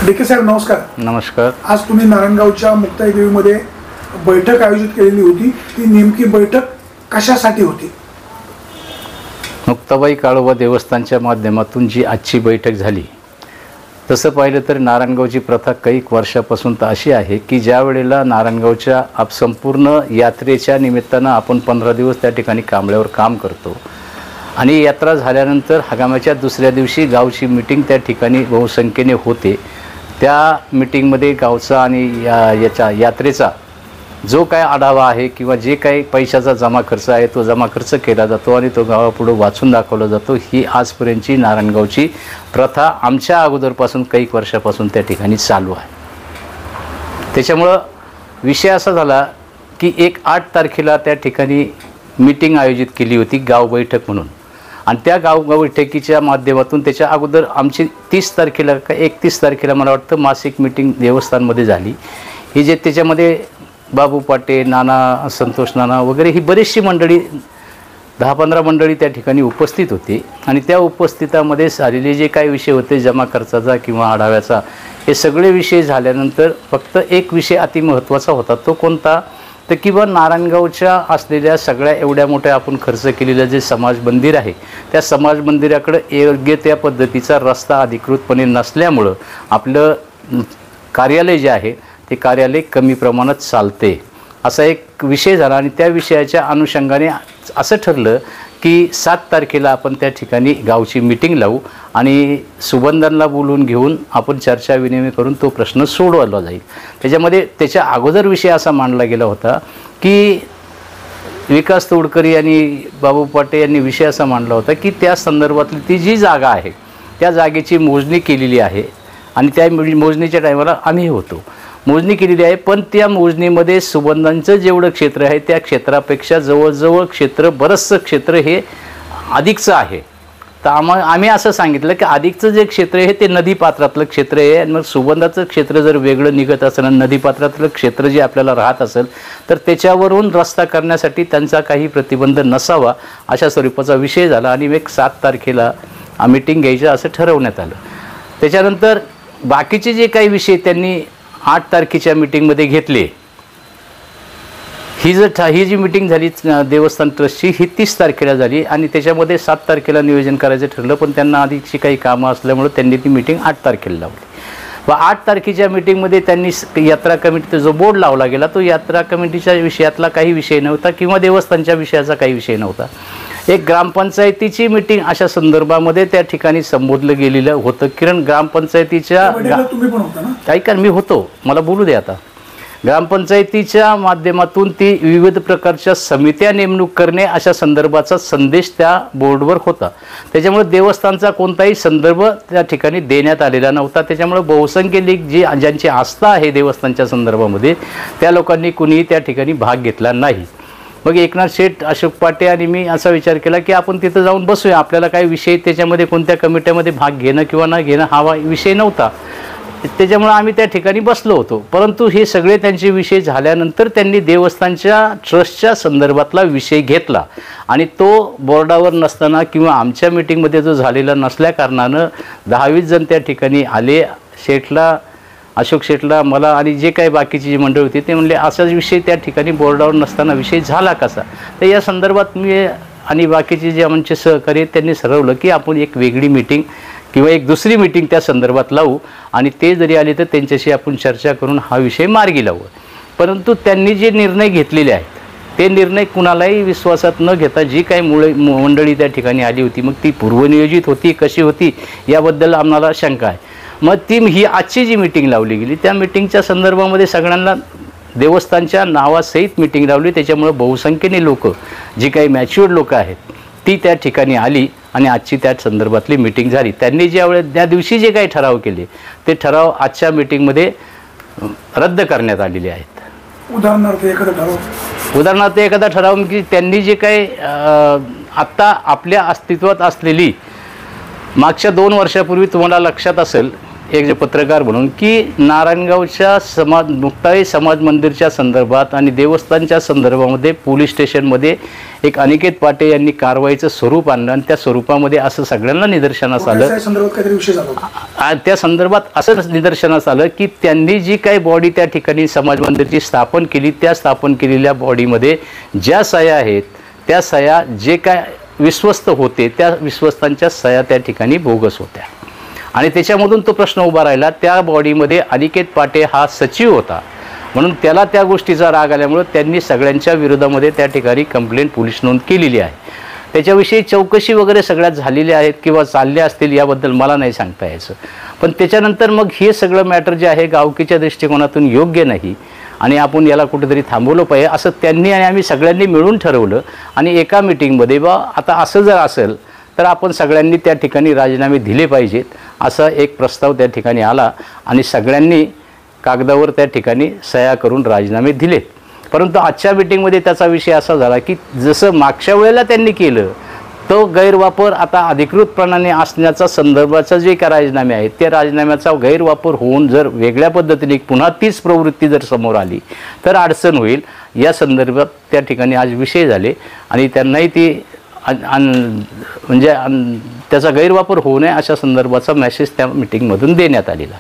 डेके साहेब नमस्कार. नमस्कार. आज तुम्ही नारायणगावच्या मुक्ताई देवीमध्ये बैठक आयोजित केलेली होती. ती नेमकी बैठक कशासाठी होती? मुक्ताबाई काळोबा देवस्थानच्या माध्यमातून जी आजची बैठक झाली, तसं पाहिलं तर नारायणगावची प्रथा कैक वर्षापासून तर अशी आहे की ज्या वेळेला नारायणगावच्या संपूर्ण यात्रेच्या निमित्तानं आपण 15 दिवस त्या ठिकाणी कांबळ्यावर काम करतो आणि यात्रा झाल्यानंतर हंगामाच्या दुसऱ्या दिवशी गावची मीटिंग त्या ठिकाणी बहुसंख्येने होते. त्या मीटिंगमध्ये गावचा आणि याच्या यात्रेचा जो काय आढावा आहे किंवा जे काही पैशाचा जमा खर्च आहे तो जमा खर्च केला जातो आणि तो गावापुढे वाचून दाखवला जातो. ही आजपर्यंतची नारायणगावची प्रथा आमच्या अगोदरपासून कैक वर्षापासून त्या ठिकाणी चालू आहे. त्याच्यामुळं विषय असा झाला की 8 तारखेला त्या ठिकाणी मीटिंग आयोजित केली होती गाव बैठक म्हणून, आणि त्या गाव बैठकीच्या माध्यमातून त्याच्या अगोदर आमची 30 तारखेला का 31 तारखेला मला वाटतं मासिक मीटिंग देवस्थानमध्ये झाली. ही जे त्याच्यामध्ये बाबू पाटे, नाना, संतोष नाना वगैरे ही बरीचशी मंडळी 10-15 मंडळी त्या ठिकाणी उपस्थित होती. आणि त्या उपस्थितामध्ये झालेले जे काही विषय होते जमा खर्चाचा किंवा आढाव्याचा, हे सगळे विषय झाल्यानंतर फक्त एक विषय अतिमहत्त्वाचा होता. तो कोणता? तर किंवा नारायणगावच्या असलेल्या सगळ्या एवढ्या मोठ्या आपण खर्च केलेलं जे समाज मंदिर आहे, त्या समाज मंदिराकडे योग्य त्या पद्धतीचा रस्ता अधिकृतपणे नसल्यामुळं आपलं कार्यालय जे आहे ते कार्यालय कमी प्रमाणात चालते, असा एक विषय झाला. आणि त्या विषयाच्या अनुषंगाने असं ठरलं की 7 तारखेला आपण त्या ठिकाणी गावची मीटिंग लावू आणि सुबंधांना बोलून घेऊन आपण चर्चा विनिमय करून तो प्रश्न सोडवला जाईल. त्याच्यामध्ये त्याच्या अगोदर विषय असा मांडला गेला होता की विकास तोडकरी आणि बाबू पाटे यांनी विषय असा मांडला होता की त्या संदर्भातली ती जी जागा आहे त्या जागेची मोजणी केलेली आहे आणि त्या मोजणीच्या टायमाला आम्ही होतो. मोजणी केलेली आहे, पण त्या मोजणीमध्ये सुबंधांचं जेवढं क्षेत्र आहे त्या क्षेत्रापेक्षा जवळजवळ क्षेत्र बरंचसं क्षेत्र हे अधिकचं आहे. तर आम्ही असं सांगितलं की अधिकचं जे क्षेत्र आहे ते नदीपात्रातलं क्षेत्र आहे आणि मग सुबंधाचं क्षेत्र जर वेगळं निघत असेल आणि नदीपात्रातलं क्षेत्र जे आपल्याला राहत असेल तर त्याच्यावरून रस्ता करण्यासाठी त्यांचा काही प्रतिबंध नसावा अशा स्वरूपाचा विषय झाला. आणि एक 7 तारखेला मीटिंग घ्यायचं असं ठरवण्यात आलं. त्याच्यानंतर बाकीचे जे काही विषय त्यांनी 8 तारखेच्या मीटिंगमध्ये घेतले. ही जी मीटिंग झाली देवस्थान ट्रस्टची ही 30 तारखेला झाली आणि त्याच्यामध्ये 7 तारखेला नियोजन करायचं ठरलं, पण त्यांना आधीची काही कामं असल्यामुळे त्यांनी ती मीटिंग 8 तारखेला लावली. व 8 तारखेच्या मीटिंगमध्ये त्यांनी यात्रा कमिटीचा जो बोर्ड लावला गेला तो यात्रा कमिटीच्या विषयातला काही विषय नव्हता किंवा देवस्थानच्या विषयाचा काही विषय नव्हता. एक ग्रामपंचायतीची मीटिंग अशा संदर्भामध्ये त्या ठिकाणी संबोधलं गेलेलं होतं. किरण ग्रामपंचायतीच्या ऐका मी होतो, मला बोलू दे आता. ग्रामपंचायतीच्या माध्यमातून ती विविध प्रकारच्या समित्या नेमणूक करणे अशा संदर्भाचा संदेश त्या बोर्डवर होता. त्याच्यामुळे देवस्थानचा कोणताही संदर्भ त्या ठिकाणी देण्यात आलेला नव्हता. त्याच्यामुळे बहुसंख्य ज्यांची आस्था आहे देवस्थानच्या संदर्भामध्ये त्या लोकांनी कुणीही त्या ठिकाणी भाग घेतला नाही. मग एकनाथ शेठ, अशोक पाटे आणि मी असा विचार केला की आपण तिथं जाऊन बसूया. आपल्याला काही विषय त्याच्यामध्ये कोणत्या कमिट्यामध्ये भाग घेणं किंवा न घेणं हा विषय नव्हता. त्याच्यामुळे आम्ही त्या ठिकाणी बसलो होतो. परंतु हे सगळे त्यांचे विषय झाल्यानंतर त्यांनी देवस्थानच्या ट्रस्टच्या संदर्भातला विषय घेतला आणि तो बोर्डावर नसताना किंवा आमच्या मीटिंगमध्ये जो झालेला नसल्या कारणानं 10-20 जण त्या ठिकाणी आले. शेठला, अशोक शेठला, मला आणि जे काही बाकीची जी मंडळी होती ते म्हणले असाच विषय त्या ठिकाणी बोर्डावर नसताना विषय झाला कसा. तर या संदर्भात मी आणि बाकीचे जे आमचे सहकारी आहेत त्यांनी ठरवलं की आपण एक वेगळी मीटिंग किंवा एक दुसरी मीटिंग त्या संदर्भात लावू आणि ते जरी आले तर त्यांच्याशी आपण चर्चा करून हा विषय मार्गी लावू. परंतु त्यांनी जे निर्णय घेतलेले आहेत ते निर्णय कुणालाही विश्वासात न घेता जी काही मंडळी त्या ठिकाणी आली होती, मग ती पूर्वनियोजित होती कशी होती याबद्दल आम्हाला शंका आहे. मग ही आजची जी मीटिंग लावली गेली त्या मीटिंगच्या संदर्भामध्ये सगळ्यांना देवस्थानच्या नावासहित मीटिंग लावली. त्याच्यामुळं बहुसंख्येने लोक, जी काही मॅच्युअर्ड लोक आहेत ती त्या ठिकाणी आली आणि आजची त्या संदर्भातली मीटिंग झाली. त्यांनी ज्यावेळेस त्या दिवशी जे काही ठराव केले ते ठराव आजच्या मीटिंगमध्ये रद्द करण्यात आलेले आहेत. उदाहरणार्थ एखादा ठराव की त्यांनी जे काही आत्ता आपल्या अस्तित्वात असलेली मागच्या 2 वर्षापूर्वी तुम्हाला लक्षात असेल एक जे पत्रकार म्हणून की नारायणगावच्या मुक्ताई समाज मंदिरच्या संदर्भात आणि देवस्थानच्या संदर्भामध्ये पोलीस स्टेशनमध्ये एक अनिकेत पाटे यांनी कारवाईचं स्वरूप आणलं आणि त्या स्वरूपामध्ये असं सगळ्यांना निदर्शनास आलं, त्या संदर्भात काहीतरी विषय झाला होता. त्या संदर्भात असं निदर्शनास आलं की त्यांनी जी काही बॉडी त्या ठिकाणी समाज मंदिरची स्थापन केली, त्या स्थापन केलेल्या बॉडीमध्ये ज्या सह्या आहेत त्या सह्या जे काय विश्वस्त होते त्या विश्वस्तांच्या सह्या त्या ठिकाणी बोगस होत्या आणि त्याच्यामधून तो प्रश्न उभा राहिला. त्या बॉडीमध्ये अनिकेत पाटे हा सचिव होता म्हणून त्याला त्या गोष्टीचा राग आल्यामुळं त्यांनी सगळ्यांच्या विरोधामध्ये त्या ठिकाणी कंप्लेंट पोलीस नोंद केलेली आहे. त्याच्याविषयी चौकशी वगैरे सगळ्यात झालेल्या आहेत किंवा चालल्या असतील याबद्दल मला नाही सांगता यायचं. पण त्याच्यानंतर मग हे सगळं मॅटर जे आहे गावकीच्या दृष्टिकोनातून योग्य नाही आणि आपण याला कुठेतरी थांबवलं पाहिजे असं त्यांनी आणि आम्ही सगळ्यांनी मिळून ठरवलं आणि एका मिटिंगमध्ये आता असं जर असेल तर आपण सगळ्यांनी त्या ठिकाणी राजीनामे दिले पाहिजेत असा एक प्रस्ताव त्या ठिकाणी आला आणि सगळ्यांनी कागदावर त्या ठिकाणी सह्या करून राजीनामे दिलेत. परंतु आजच्या मिटिंगमध्ये त्याचा विषय असा झाला की जसं मागच्या वेळेला त्यांनी केलं तो गैरवापर आता अधिकृतपणाने असण्याचा संदर्भाचा जे काही राजीनामे आहेत त्या राजीनाम्याचा गैरवापर होऊन जर वेगळ्या पद्धतीने पुन्हा तीच प्रवृत्ती जर समोर आली तर अडचण होईल या संदर्भात त्या ठिकाणी आज विषय झाले आणि त्यांनाही ती म्हणजे त्याचा गैरवापर होऊ नये अशा संदर्भाचा मेसेज त्या मिटिंगमधून देण्यात आलेला.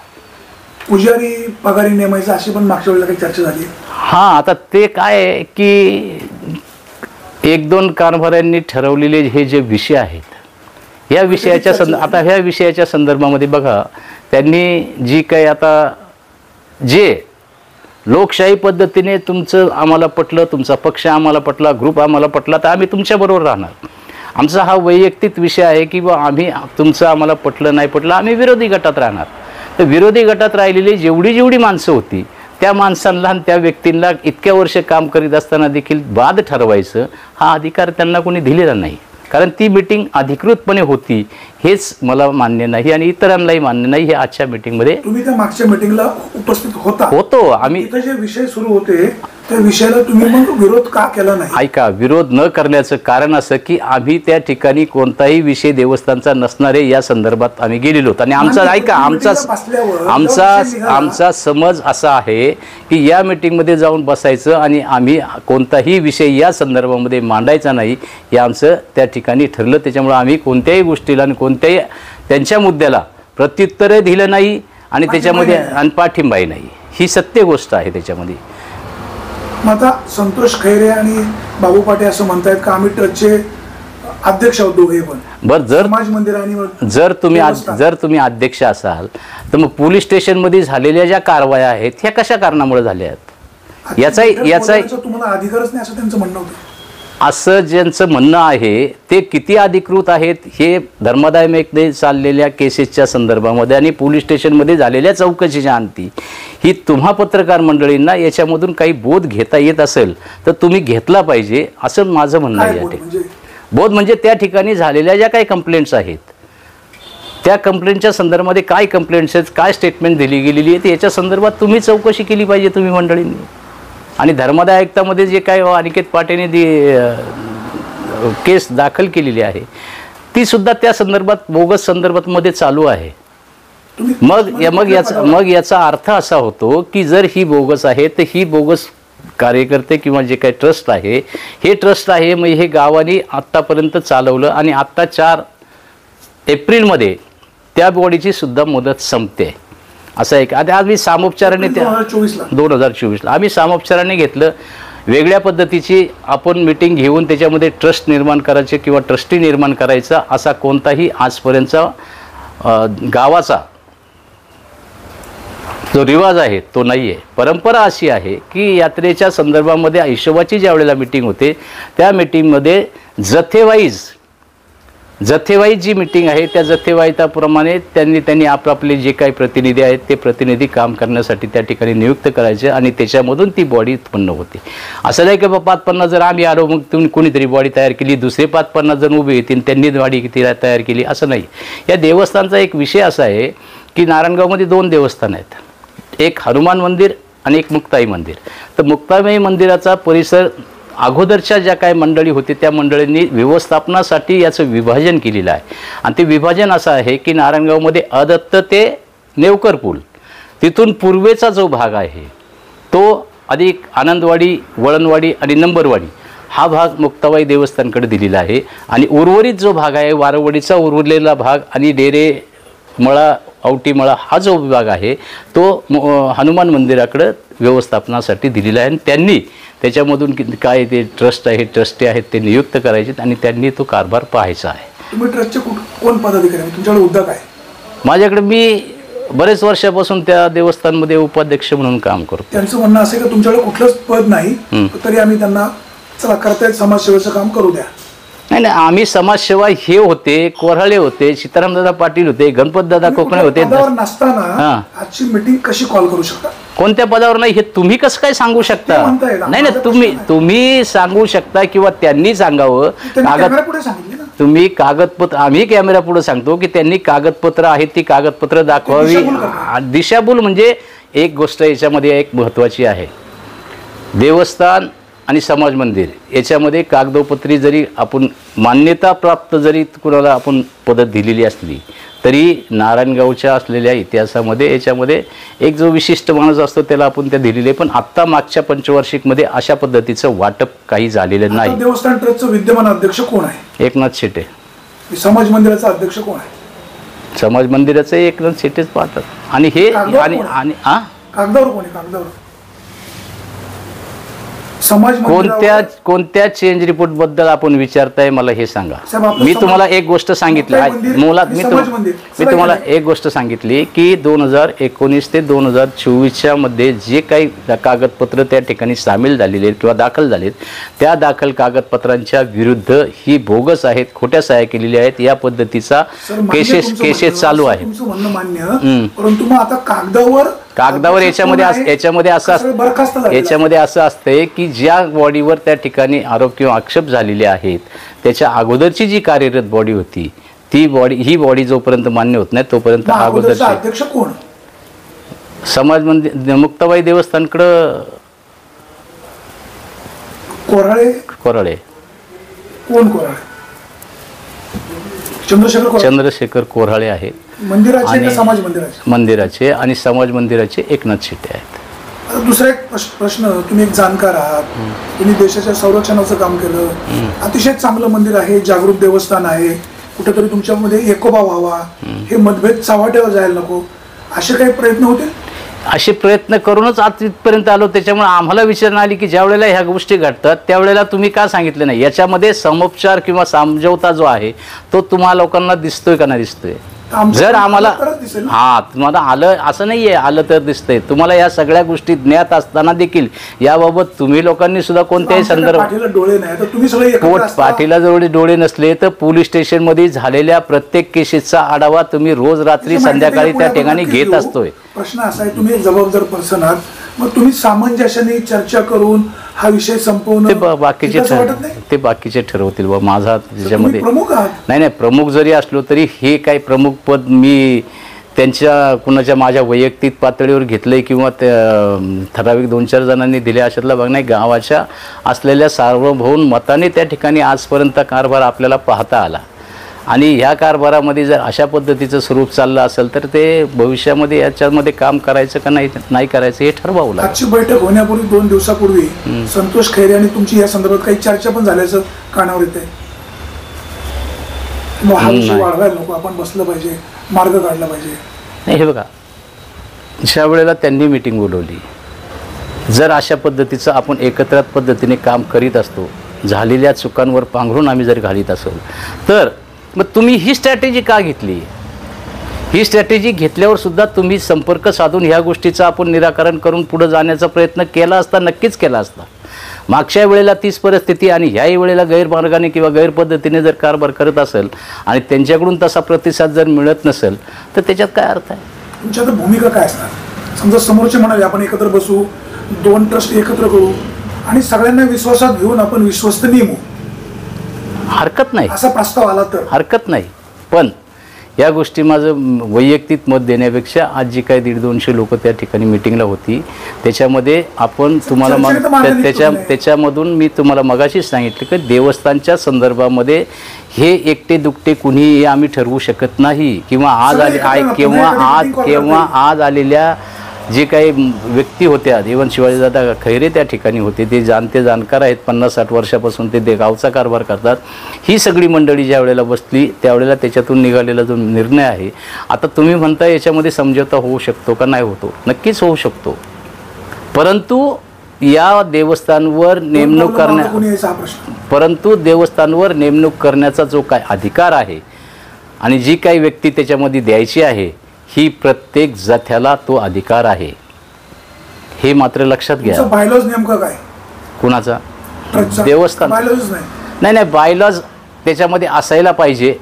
पुजारी पगारी नेमायचं अशी पण मागच्या वेळेला काही चर्चा झाली. हां, आता ते काय आहे की एक दोन कारभाऱ्यांनी ठरवलेले हे जे विषय आहेत या विषयाच्या आता ह्या विषयाच्या संदर्भामध्ये बघा त्यांनी जी काही आता जे लोकशाही पद्धतीने तुमचं आम्हाला पटलं, तुमचा पक्ष आम्हाला पटला, ग्रुप आम्हाला पटला तर आम्ही तुमच्याबरोबर राहणार. आमचा हा वैयक्तिक विषय आहे की बा आम्ही तुमचं आम्हाला पटलं नाही पटलं आम्ही विरोधी गटात राहणार. तर विरोधी गटात राहिलेली जेवढी माणसं होती त्या माणसांना आणि त्या व्यक्तींना इतक्या वर्ष काम करीत असताना देखील बाद ठरवायचं हा अधिकार त्यांना कोणी दिलेला नाही. कारण ती मीटिंग अधिकृतपणे होती हेच मला मान्य नाही आणि इतरांनाही मान्य नाही. हे आजच्या मीटिंगमध्ये तुम्ही त्या मागच्या मीटिंगला उपस्थित होतो आम्ही. जे विषय सुरू होते त्या विषयाला तुम्ही मग विरोध का केला नाही? ऐका, विरोध न करण्याचं कारण असं की आम्ही त्या ठिकाणी कोणताही विषय देवस्थानचा नसणारे या संदर्भात आम्ही गेलेलो होतो आणि आमचा ऐका आमचा समज असा आहे की या मीटिंगमध्ये जाऊन बसायचं आणि आम्ही कोणताही विषय या संदर्भामध्ये मांडायचा नाही हे आमचं त्या ठिकाणी ठरलं. त्याच्यामुळे आम्ही कोणत्याही गोष्टीला आणि कोणत्याही त्यांच्या मुद्द्याला प्रत्युत्तरही दिलं नाही आणि त्याच्यामध्ये पाठिंबाही नाही. ही सत्य गोष्ट आहे त्याच्यामध्ये. आता संतोष खैरे आणि बाबू पाटे असं म्हणतायत का आम्ही ट्रस्टचे अध्यक्ष आहोत दोघे पण. बरं, समाज मंदिर आणि जर तुम्ही अध्यक्ष असाल तर मग पोलीस स्टेशनमध्ये झालेल्या ज्या कारवाया आहेत ह्या कशा कारणामुळे झाल्या आहेत याचा तुम्हाला अधिकारच नाही असं त्यांचं म्हणणं होतं. असं ज्यांचं म्हणणं आहे ते किती अधिकृत आहेत हे धर्मादायमध्ये चाललेल्या केसेसच्या संदर्भामध्ये आणि पोलीस स्टेशनमध्ये झालेल्या चौकशीच्या अंती ही तुम्हा पत्रकार मंडळींना याच्यामधून काही बोध घेता येत असेल तर तुम्ही घेतला पाहिजे असं माझं म्हणणं आहे. बोध म्हणजे त्या ठिकाणी झालेल्या ज्या काही कंप्लेंट्स आहेत त्या कंप्लेंटच्या संदर्भामध्ये काय कंप्लेंट्स आहेत, काय स्टेटमेंट दिली गेलेली आहे याच्या संदर्भात तुम्ही चौकशी केली पाहिजे तुम्ही मंडळींनी. आणि धर्मादाय आयुक्तामध्ये जे काय अनिकेत पाटेने केस दाखल केलेली आहे ती सुद्धा त्या संदर्भात बोगस संदर्भामध्ये चालू आहे. मग याचा अर्थ असा होतो की जर ही बोगस आहे तर ही बोगस कार्यकर्ते किंवा जे काही ट्रस्ट आहे हे ट्रस्ट आहे मग हे गावाने आत्तापर्यंत चालवलं आणि आत्ता 4 एप्रिलमध्ये त्या बॉडीची सुद्धा मुदत संपते असं एक. आता आम्ही सामोपचाराने 2024ला आम्ही सामोपचाराने घेतलं. वेगळ्या पद्धतीची आपण मीटिंग घेऊन त्याच्यामध्ये ट्रस्ट निर्माण करायचे किंवा ट्रस्टी निर्माण करायचा असा कोणताही आजपर्यंतचा गावाचा जो रिवाज आहे तो नाही आहे. परंपरा अशी आहे की यात्रेच्या संदर्भामध्ये हिशोबाची ज्या वेळेला मीटिंग होते त्या मीटिंगमध्ये जथेवाईज जी मीटिंग आहे त्या जथेवाईताप्रमाणे त्यांनी आपले जे काही प्रतिनिधी आहेत ते प्रतिनिधी काम करण्यासाठी त्या ठिकाणी नियुक्त करायचे आणि त्याच्यामधून ती बॉडी उत्पन्न होते. असं नाही की 5-50 जर आम्ही आलो मग तुम्ही कोणीतरी बॉडी तयार केली, दुसरे 5-50 जण उभे येतील त्यांनी बॉडी किती तयार केली असं नाही. या देवस्थानचा एक विषय असा आहे की नारायणगावमध्ये 2 देवस्थान आहेत, एक हनुमान मंदिर आणि एक मुक्ताई मंदिर. तर मुक्ताई मंदिराचा परिसर अगोदरच्या ज्या काही मंडळी होते त्या मंडळींनी व्यवस्थापनासाठी याचं विभाजन केलेलं आहे आणि ते विभाजन असं आहे की नारायणगावमध्ये अदत्त ते नेवकर पूल, तिथून पूर्वेचा जो भाग आहे तो अधिक आनंदवाडी, वळणवाडी आणि नंबरवाडी हा भाग मुक्ताबाई देवस्थानकडे दिलेला आहे. आणि उर्वरित जो भाग आहे वारवडीचा उरलेला भाग आणि डेरे मळा, औटीमळा हा जो विभाग आहे तो हनुमान मंदिराकडे व्यवस्थापनासाठी दिलेला आहे. आणि त्यांनी त्याच्यामधून काय ते ट्रस्ट आहे, ट्रस्टी आहेत ते नियुक्त करायचे आणि त्यांनी तो कारभार पाहायचा आहे. तुम्ही ट्रस्टचे कोण पदाधिकारी, तुमच्याकडे हुद्दा काय? माझ्याकडे मी बरेच वर्षापासून त्या देवस्थानमध्ये उपाध्यक्ष म्हणून काम करतो. त्यांचं म्हणणं असं आहे की तुमच्याकडे कुठलंच पद नाही तरी आम्ही त्यांना चला करतायत समाजसेवेचं काम करू द्या. नाही नाही, आम्ही समाजसेवा हे होते, कोऱ्हाळे होते, सीतारामदादा पाटील होते, गणपतदादा कोकणे होते. पदावर नसताना आजची मीटिंग कशी कॉल करू शकता? कोणत्या पदावर नाही हे तुम्ही कसं काय सांगू शकता? नाही नाही, तुम्ही सांगू शकता किंवा त्यांनी सांगावं. तुम्ही कागदपत्र, आम्ही कॅमेरा पुढे सांगतो की त्यांनी कागदपत्र आहेत ती कागदपत्र दाखवावी. दिशाभूल म्हणजे एक गोष्ट याच्यामध्ये एक महत्त्वाची आहे, देवस्थान आणि समाज मंदिर याच्यामध्ये कागदोपत्री जरी आपण मान्यता प्राप्त जरी कुणाला आपण पद्धत दिलेली असली तरी नारायणगावच्या असलेल्या इतिहासामध्ये याच्यामध्ये एक जो विशिष्ट माणूस असतो त्याला आपण त्या दिलेले. पण आत्ता मागच्या पंचवार्षिकमध्ये अशा पद्धतीचं वाटप काही झालेलं नाही. देवस्थान ट्रस्टचा विद्यमान अध्यक्ष कोण आहे? एकनाथ शेटे. समाज मंदिराचा अध्यक्ष कोण आहे? समाज मंदिराचं एकनाथ शेटेच पाहतात. आणि हे आणि कागदावर कोण आहे? कागदावर कोणत्या चेंज रिपोर्ट बद्दल आपण विचारताय मला हे सांगा. मी तुम्हाला एक गोष्ट सांगितली, मी तुम्हाला एक गोष्ट सांगितली की 2019 ते 2024च्या मध्ये जे काही कागदपत्र त्या ठिकाणी सामील झालेले आहेत किंवा दाखल झालेत त्या दाखल कागदपत्रांच्या विरुद्ध ही बोगस आहेत, खोट्या सह्या केलेल्या आहेत, या पद्धतीचा केसेस चालू आहे. परंतु मग आता कागदावर याच्यामध्ये असं असतंय की ज्या बॉडीवर त्या ठिकाणी आरोप किंवा आक्षेप झालेले आहेत त्याच्या अगोदरची जी कार्यरत बॉडी होती ही बॉडी जोपर्यंत मान्य होत नाही तोपर्यंत अगोदरचे अध्यक्ष कोण? समाज मंदिर मुक्ताबाई देवस्थानकडं कोराळे. कोण कोराळे? चंद्रशेखर कोऱ्हाळे आहेत. मंदिराचे आणि समाज मंदिराचे एकनाथ शेटे आहेत. दुसरा एक प्रश्न, तुम्ही एक जाणकार आहात, तुम्ही देशाच्या संरक्षणाचं काम केलं, अतिशय चांगलं मंदिर आहे, जागृत देवस्थान आहे, कुठेतरी तुमच्यामध्ये एकोबा व्हावा, हे मतभेद चव्हाट्यावर जायला नको, असे काही प्रयत्न होतील? असे प्रयत्न करूनच आज इथपर्यंत आलो. त्याच्यामुळे आम्हाला विचारणा आली की ज्या वेळेला ह्या गोष्टी घडतात त्यावेळेला तुम्ही का सांगितलं नाही. याच्यामध्ये समोपचार किंवा समझौता जो आहे तो तुम्हा लोकांना दिसतोय का नाही दिसतोय? जर आम्हाला तुम्हाला आलं असं नाहीये, आलं तर दिसतंय. तुम्हाला या सगळ्या गोष्टी ज्ञात असताना देखील याबाबत तुम्ही लोकांनी सुद्धा कोणत्याही पाठीला जवळ डोळे नसले तर पोलीस स्टेशन मध्ये झालेल्या प्रत्येक केसेसचा आढावा तुम्ही रोज रात्री संध्याकाळी त्या ठिकाणी घेत असतोय. प्रश्न असा आहे, तुम्ही जबाबदार पर्सन आहात, मग तुम्ही सामंजस्याने चर्चा करून हा विषय संपवणं ते बाकीचे ठरवतील. माझा त्याच्यामध्ये प्रमुख आहात. नाही, प्रमुख जरी असलो तरी हे काही प्रमुख पद मी त्यांच्या कुणाच्या माझ्या वैयक्तिक पातळीवर घेतलंय किंवा ठराविक 2-4 जणांनी दिले अशातला भाग नाही. गावाच्या असलेल्या सार्वभौम मताने त्या ठिकाणी आजपर्यंत कारभार आपल्याला पाहता आला. आणि ह्या कारभारामध्ये जर अशा पद्धतीचं स्वरूप चाललं असेल तर ते भविष्यामध्ये याच्यामध्ये काम करायचं का नाही करायचं हे ठरवावं लागेल. आजची बैठक होण्यापूर्वी 2 दिवसापूर्वी संतोष खैरे आणि तुमची या संदर्भात काही चर्चा पण झाल्याचं कानावर येते. हा विषय वाढवायला नको, आपण बसलं पाहिजे, मार्ग काढला पाहिजे. नाही, हे बघा, ज्या वेळेला त्यांनी मीटिंग बोलवली, जर अशा पद्धतीचं आपण एकत्रित पद्धतीने काम करीत असतो, झालेल्या चुकांवर पांघरून आम्ही जर घालीत असेल तर मग तुम्ही ही स्ट्रॅटेजी का घेतली? ही स्ट्रॅटेजी घेतल्यावर सुद्धा तुम्ही संपर्क साधून ह्या गोष्टीचं आपण निराकरण करून पुढे जाण्याचा प्रयत्न केला असता, नक्कीच केला असता. मागच्या वेळेला तीच परिस्थिती आणि ह्याही वेळेला गैरमार्गाने किंवा गैरपद्धतीने जर कारभार करत असेल आणि त्यांच्याकडून तसा प्रतिसाद जर मिळत नसेल तर त्याच्यात काय अर्थ आहे? तुमच्या भूमिका काय असणार? समजा समोरचे म्हणाले आपण एकत्र बसू, 2 ट्रस्ट एकत्र करू आणि सगळ्यांना विश्वासात घेऊन आपण विश्वस्त नेमू, हरकत नाही. असा प्रस्ताव आला तर हरकत नाही. पण या गोष्टी माझं वैयक्तिक मत देण्यापेक्षा आज जी काही 150-200 लोक त्या ठिकाणी मिटिंगला होती त्याच्यामध्ये आपण तुम्हाला त्याच्यामधून मी तुम्हाला मगाशीच सांगितलं की देवस्थानच्या संदर्भामध्ये हे एकटे दुकटे कुणीही आम्ही ठरवू शकत नाही किंवा आज आलेल्या जे काही व्यक्ती होत्या इव्हन शिवाजीदादा खैरे त्या ठिकाणी होते ते जाणकार आहेत 50-60 वर्षापासून ते गावचा कारभार करतात. ही सगळी मंडळी ज्या वेळेला बसली त्यावेळेला त्याच्यातून निघालेला जो निर्णय आहे आता तुम्ही म्हणता याच्यामध्ये समझोता होऊ शकतो का नाही होतो नक्कीच होऊ शकतो परंतु या देवस्थानवर नेमणूक करण्याचा जो काय अधिकार आहे आणि जी काही व्यक्ती त्याच्यामध्ये द्यायची आहे ही प्रत्येक जथ्याला तो अधिकार आहे हे मात्र लक्षात घ्या. बायलॉज नेमका काय कुणाचा देवस्थान नाही बायलॉज त्याच्यामध्ये असायला पाहिजे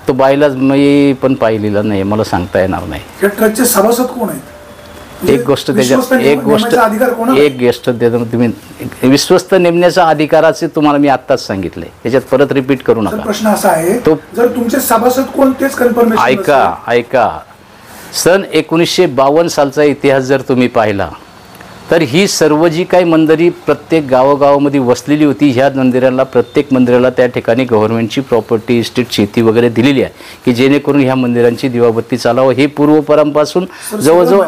तो बायलॉज मी पण पाहिलेला नाही मला सांगता येणार नाही. ट्रस्टचे सभासद कोण आहेत एक गोष्ट तुम्ही विश्वस्त नेमण्याचा अधिकाराचे तुम्हाला मी आत्ताच सांगितलंय त्याच्यात परत रिपीट करू नका. प्रश्न असा आहे तो जर तुमचे सभासद कोण तेच कन्फर्मेशन ऐका सन 1952 सालचा इतिहास जर तुम्ही पाहिला तर ही सर्व जी काही मंदिरे प्रत्येक गावागावामध्ये वसलेली होती ह्या मंदिराला प्रत्येक मंदिराला त्या ठिकाणी गव्हर्नमेंटची प्रॉपर्टी इस्टेट शेती वगैरे दिलेली आहे की जेणेकरून ह्या मंदिरांची दिवाबत्ती चालावं हे पूर्वपरंपासून जवळजवळ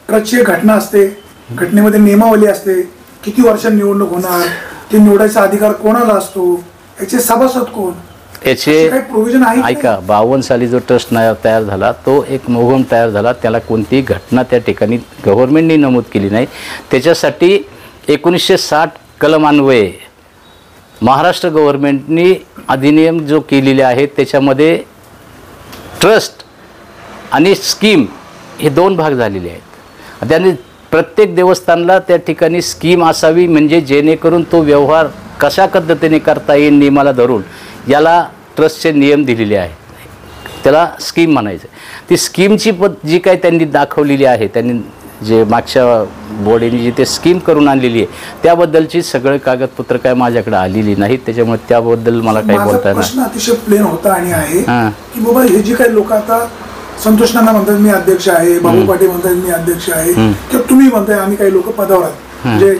ट्रस्टची घटना असते घटनेमध्ये नियमावली असते किती वर्षांनी निवडणूक होणार ते निवडायचा अधिकार कोणाला असतो याचे सभासद कोण याचे ऐका 52 साली जो ट्रस्ट तयार झाला तो एक मोहम तयार झाला त्याला कोणतीही घटना त्या ठिकाणी गव्हर्नमेंटनी नमूद केली नाही त्याच्यासाठी 1960 कलमान्वये महाराष्ट्र गव्हर्नमेंटनी अधिनियम जो केलेले आहेत त्याच्यामध्ये ट्रस्ट आणि स्कीम हे 2 भाग झालेले आहेत. त्यांनी प्रत्येक देवस्थानला त्या ठिकाणी स्कीम असावी म्हणजे जेणेकरून तो व्यवहार कशा पद्धतीने करता येईल नियमाला धरून याला ट्रस्टचे नियम दिलेले आहेत त्याला स्कीम म्हणायचं. ती स्कीमची जी काही त्यांनी दाखवलेली आहे त्यांनी जे मागच्या बॉडीने जी ते स्कीम करून आणलेली आहे त्याबद्दलची सगळे कागदपत्र काय माझ्याकडे आलेली नाहीत त्याच्यामुळे त्याबद्दल मला काही बोलता येणार. प्रश्न अतिशय प्लेन होता आणि आहे की बाबा हे जे काही लोक आता संतोष नाना म्हणतात मी अध्यक्ष आहे बाबू पाटील म्हणतात मी अध्यक्ष आहे किंवा तुम्ही म्हणताय आम्ही काही लोक पदावर आहोत म्हणजे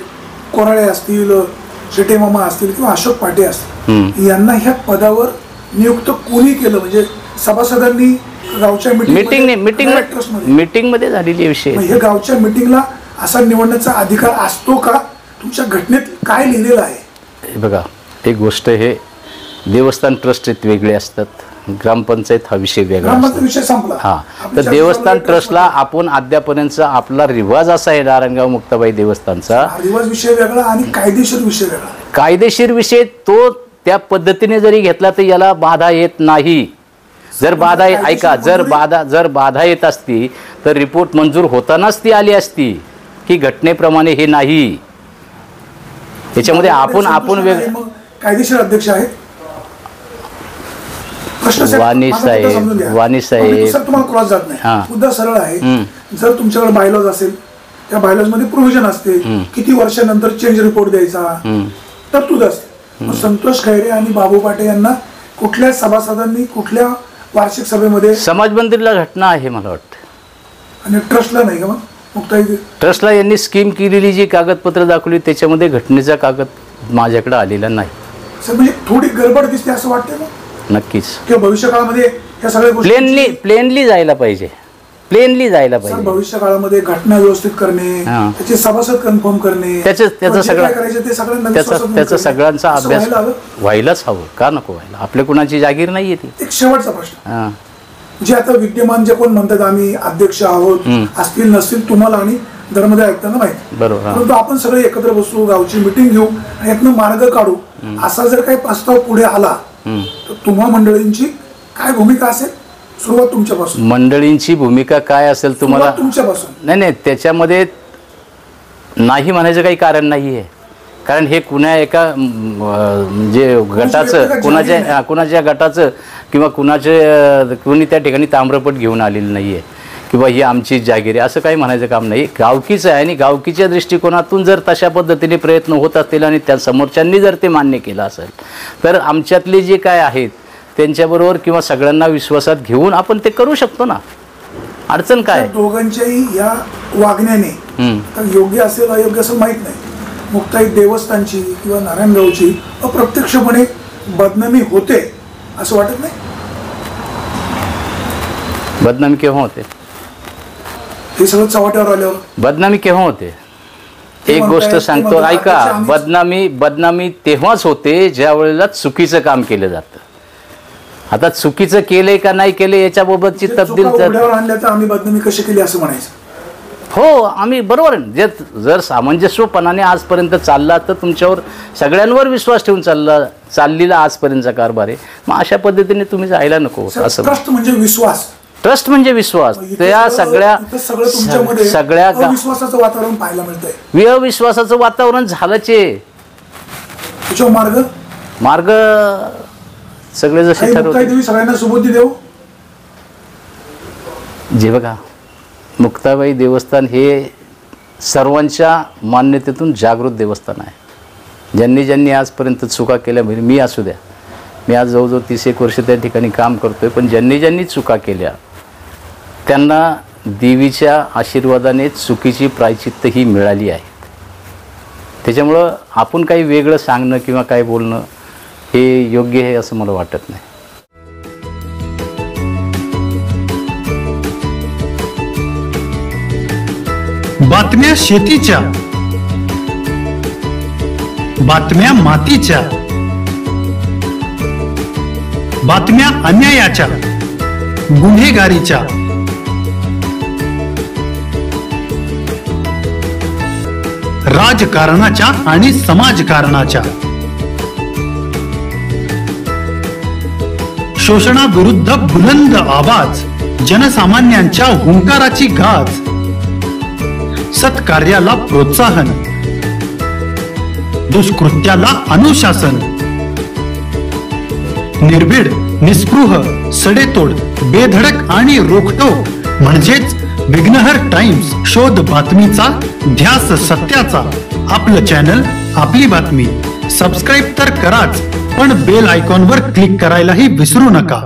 कोराळे असतील शेटे मामा असतील किंवा अशोक पाटे असतील यांना ह्या पदावर नियुक्त कोणी केलं म्हणजे सभासदांनी गावच्या मीटिंग मध्ये झालेली विषय हे गावच्या मीटिंगला असा निवडण्याचा अधिकार असतो का तुमच्या घटनेत काय लिहिलेलं आहे. बघा एक गोष्ट हे देवस्थान ट्रस्ट वेगळे असतात ग्रामपंचायत हा विषय वेगळा विषय संपला. हा तर देवस्थान ट्रस्टला आपण अद्यापर्यंतचा आपला रिवाज असा आहे नारायणगाव मुक्ताबाई देवस्थानचा रिवाज विषय वेगळा आणि कायदेशीर विषय वेगळा. कायदेशीर विषय तो त्या पद्धतीने जरी घेतला तर याला बाधा येत नाही. जर बाधा ऐका जर बाधा येत असती तर रिपोर्ट मंजूर होतानाच ती आली असती की घटनेप्रमाणे हे नाही याच्यामध्ये आपण कायदेशीर अध्यक्ष आहेत वाणी साहेब तुम्हाला क्रॉस जात नाही मुद्दा सरळ आहे. जर तुमच्याकडे बायलॉज असेल त्या बायलॉज मध्ये प्रोव्हिजन असते किती वर्षानंतर चेंज रिपोर्ट द्यायचा तरतूद असते. संतोष खैरे आणि बाबू पाटे यांना कुठल्या सभासदांनी कुठल्या वार्षिक सभेमध्ये समाज मंदिरला घटना आहे मला वाटतं आणि ट्रस्टला नाही का मग मुक्ताई ट्रस्टला यांनी स्कीम केलेली जी कागदपत्र दाखवली त्याच्यामध्ये घटनेचा कागद माझ्याकडे आलेला नाही. म्हणजे थोडी गडबड दिसते असं वाटतं ना. नक्कीच किंवा भविष्य काळामध्ये या सगळ्या गोष्टी प्लेनली जायला पाहिजे भविष्य काळामध्ये घटना व्यवस्थित करणे त्याचे सभासद कन्फर्म करणे त्याचा सगळ्यांचा अभ्यास व्हायलाच हवं का नको व्हायला आपल्या कुणाची जागीर नाहीये ती. एक शेवटचा प्रश्न जे आता विद्यमान जे कोण म्हणतात आम्ही अध्यक्ष आहोत असतील नसतील तुम्हाला आणि धर्मदाय आयुक्तांना माहिती बरोबर परंतु आपण सगळे एकत्र बसू गावची मिटिंग घेऊ आणि यातनं मार्ग काढू असा जर काही प्रस्ताव पुढे आला तर तुम्हा मंडळींची काय भूमिका असेल. सुरुवात तुमच्यापासून. मंडळींची भूमिका काय असेल तुम्हाला तुमच्यापासून. नाही त्याच्यामध्ये नाही म्हणायचं काही कारण नाही आहे कारण हे कुणा एका म्हणजे गटाचं कुणाच्या गटाचं किंवा कुणी त्या ठिकाणी ताम्रपट घेऊन आलेलं नाही आहे किंवा ही आमची जागीर आहे असं काही म्हणायचं काम नाही. गावकीचं आहे आणि गावकीच्या दृष्टिकोनातून जर तशा पद्धतीने प्रयत्न होत असतील आणि त्या समोरच्यांनी जर ते मान्य केलं असेल तर आमच्यातले जे काय आहेत त्यांच्याबरोबर किंवा सगळ्यांना विश्वासात घेऊन आपण ते करू शकतो ना. अडचण काय? त्या दोघांच्याही या वागण्याने तर योग्य असेल अयोग्य असं माहीत नाही, मुक्ताई देवस्थानची किंवा नारायणगावची अप्रत्यक्षपणे बदनामी होते असं वाटत नाही? बदनामी केव्हा होते? हे सगळं चव्हाट्यावर आल्यावर बदनामी केव्हा होते? एक गोष्ट सांगतो ऐका, बदनामी तेव्हाच होते ज्या वेळेला चुकीचं काम केलं जातं. आता चुकीचं केलंय का नाही केलं याच्याबाबतची तब्दील आणल्या तर आम्ही बदनामी कशी केली असं म्हणायचं. हो, आम्ही बरोबर जे जर सामंजस्यपणाने आजपर्यंत चालला तर तुमच्यावर सगळ्यांवर विश्वास ठेवून चाललेला आजपर्यंतचा कारभार आहे. मग अशा पद्धतीने तुम्ही जायला नको. असं ट्रस्ट म्हणजे विश्वास, ट्रस्ट म्हणजे विश्वास. त्या सगळ्या विश्वासाचं वातावरण पाहायला मिळतंय. अविश्वासाचं वातावरण झालंच आहे. मार्ग सगळे जसे ठरवते सगळ्यांना सुबुद्धी देऊ. जे बघा, मुक्ताबाई देवस्थान हे सर्वांच्या मान्यतेतून जागृत देवस्थान आहे. ज्यांनी आजपर्यंत चुका केल्या, म्हणजे मी असू द्या, मी आज जवळजवळ 31 वर्ष त्या ठिकाणी काम करतोय, पण ज्यांनी चुका केल्या त्यांना देवीच्या आशीर्वादाने चुकीची प्रायचित्त ही मिळाली आहे. त्याच्यामुळं आपण काही वेगळं सांगणं किंवा काय बोलणं हे योग्य आहे असं मला वाटत नाही. बातम्या शेतीच्या, बातम्या मातीच्या, बातम्या अन्यायाच्या, गुन्हेगारीच्या, राजकारणाच्या आणि समाजकारणाच्या, शोषणाविरुद्ध बुलंद आवाज, जनसामान्यांच्या हुंकाराची गाज, सत्कार्याला प्रोत्साहन, दुष्कृत्याला अनुशासन, निर्भीड, निस्पृह, सडेतोड, बेधडक आणि रोखटोक म्हणजेच विघ्नहर टाइम्स. शोध बातमीचा, ध्यास सत्याचा. आपलं चॅनल, आपली बातमी. सबस्क्राईब तर कराच, पण बेल आयकॉनवर क्लिक करायलाही विसरू नका.